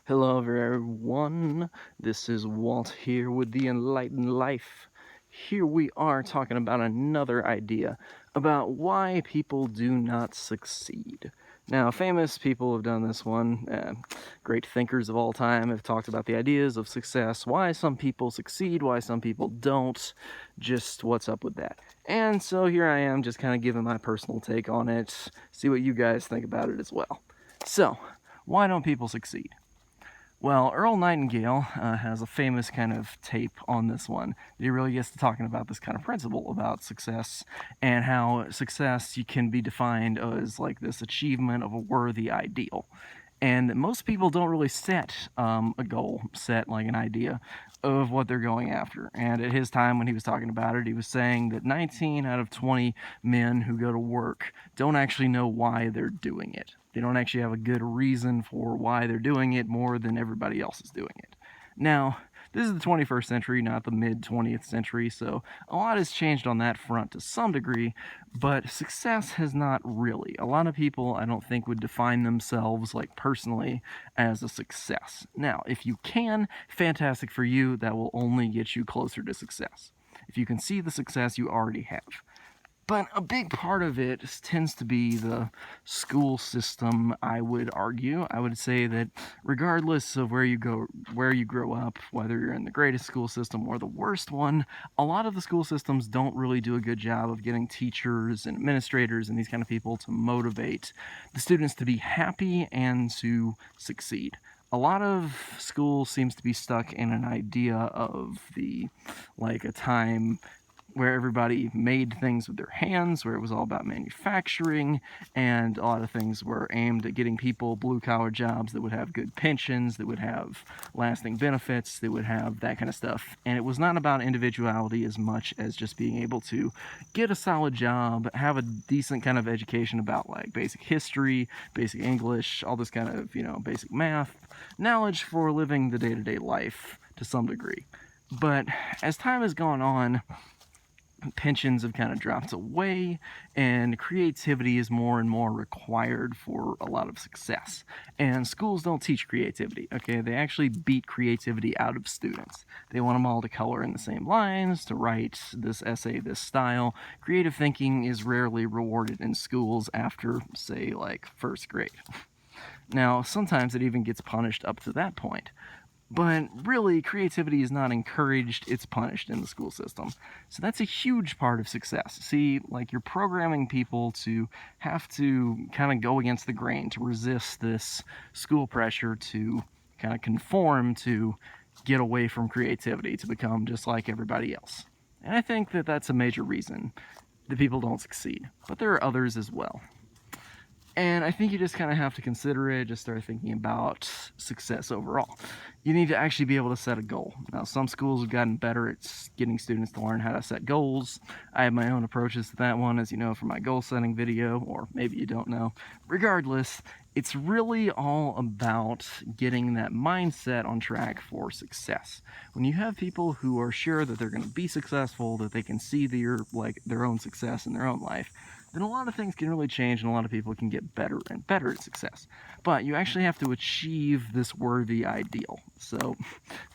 Hello everyone, this is Walt here with The Enlightened Life. Here we are talking about another idea about why people do not succeed. Now, famous people have done this one. Great thinkers of all time have talked about the ideas of success, why some people succeed, why some people don't, just what's up with that. And so here I am just kind of giving my personal take on it, see what you guys think about it as well. So, why don't people succeed? Well, Earl Nightingale has a famous kind of tape on this one. He really gets to talking about this kind of principle about success and how success can be defined as like this achievement of a worthy ideal. And most people don't really set a goal, set like an idea of what they're going after. And at his time when he was talking about it, he was saying that 19 out of 20 men who go to work don't actually know why they're doing it. They don't actually have a good reason for why they're doing it more than everybody else is doing it. Now, this is the 21st century, not the mid 20th century, so a lot has changed on that front to some degree, but success has not really. A lot of people, I don't think, would define themselves, like personally, as a success. Now, if you can, fantastic for you, that will only get you closer to success. If you can see the success you already have. But a big part of it tends to be the school system, I would argue. I would say that regardless of where you go, where you grow up, whether you're in the greatest school system or the worst one, a lot of the school systems don't really do a good job of getting teachers and administrators and these kind of people to motivate the students to be happy and to succeed. A lot of school seems to be stuck in an idea of like a time where everybody made things with their hands, where it was all about manufacturing, and a lot of things were aimed at getting people blue-collar jobs that would have good pensions, that would have lasting benefits, that would have that kind of stuff. And it was not about individuality as much as just being able to get a solid job, have a decent kind of education about like basic history, basic English, all this kind of, basic math, knowledge for living the day-to-day life to some degree. But as time has gone on, pensions have kind of dropped away, and creativity is more and more required for a lot of success. And schools don't teach creativity, okay? They actually beat creativity out of students. They want them all to color in the same lines, to write this essay, this style. Creative thinking is rarely rewarded in schools after, say, like first grade. Now, sometimes it even gets punished up to that point. But really, creativity is not encouraged, it's punished in the school system. So that's a huge part of success. See, like you're programming people to have to kind of go against the grain, to resist this school pressure, to kind of conform, to get away from creativity, to become just like everybody else. And I think that that's a major reason that people don't succeed. But there are others as well. And I think you just kind of have to consider it, just start thinking about success overall. You need to actually be able to set a goal. Now, some schools have gotten better at getting students to learn how to set goals. I have my own approaches to that one, as you know from my goal setting video, or maybe you don't know. Regardless, it's really all about getting that mindset on track for success. When you have people who are sure that they're going to be successful, that they can see their own success in their own life, then a lot of things can really change and a lot of people can get better and better at success. But you actually have to achieve this worthy ideal. So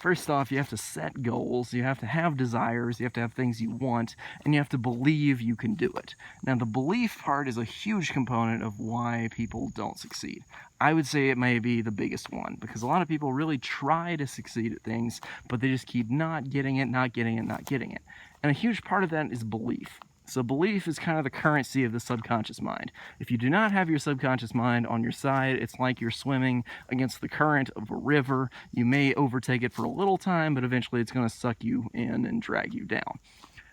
first off, you have to set goals, you have to have desires, you have to have things you want, and you have to believe you can do it. Now, the belief part is a huge component of why people don't succeed. I would say it may be the biggest one, because a lot of people really try to succeed at things, but they just keep not getting it, not getting it, not getting it. And a huge part of that is belief. So belief is kind of the currency of the subconscious mind. If you do not have your subconscious mind on your side, it's like you're swimming against the current of a river. You may overtake it for a little time, but eventually it's going to suck you in and drag you down.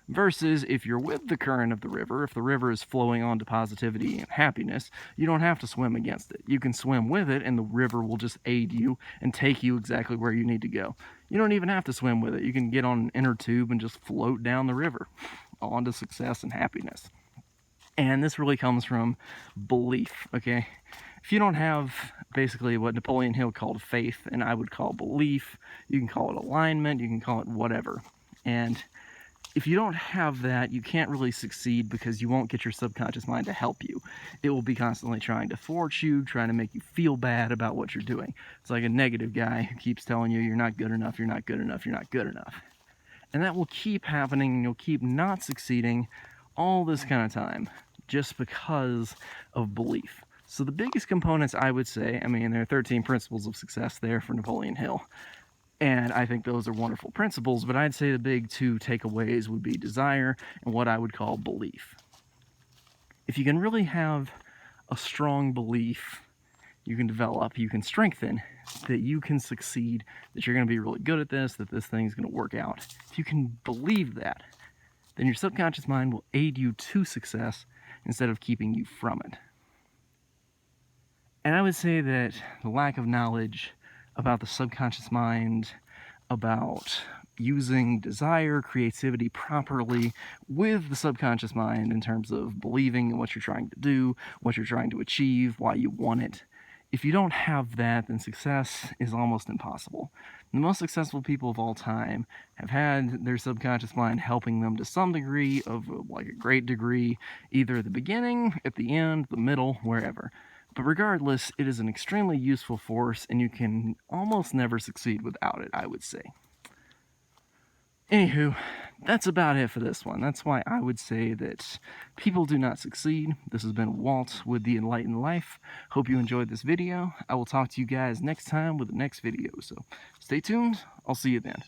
Versus if you're with the current of the river, if the river is flowing on to positivity and happiness, you don't have to swim against it. You can swim with it, and the river will just aid you and take you exactly where you need to go. You don't even have to swim with it. You can get on an inner tube and just float down the river onto success and happiness. And this really comes from belief, okay? If you don't have basically what Napoleon Hill called faith, and I would call belief, you can call it alignment, you can call it whatever. And if you don't have that, you can't really succeed because you won't get your subconscious mind to help you. It will be constantly trying to thwart you, trying to make you feel bad about what you're doing. It's like a negative guy who keeps telling you you're not good enough, you're not good enough, you're not good enough. And that will keep happening, and you'll keep not succeeding all this kind of time just because of belief. So the biggest components, I would say, I mean, there are 13 principles of success there for Napoleon Hill. And I think those are wonderful principles, but I'd say the big two takeaways would be desire and what I would call belief. If you can really have a strong belief, you can develop, you can strengthen, that you can succeed, that you're going to be really good at this, that this thing's going to work out. If you can believe that, then your subconscious mind will aid you to success instead of keeping you from it. And I would say that the lack of knowledge about the subconscious mind, about using desire, creativity properly with the subconscious mind in terms of believing in what you're trying to do, what you're trying to achieve, why you want it. If you don't have that, then success is almost impossible. The most successful people of all time have had their subconscious mind helping them to some degree, of like a great degree, either at the beginning, at the end, the middle, wherever. But regardless, it is an extremely useful force, and you can almost never succeed without it, I would say. Anywho, that's about it for this one. That's why I would say that people do not succeed. This has been Walt with The Enlightened Life. Hope you enjoyed this video. I will talk to you guys next time with the next video, so stay tuned. I'll see you then.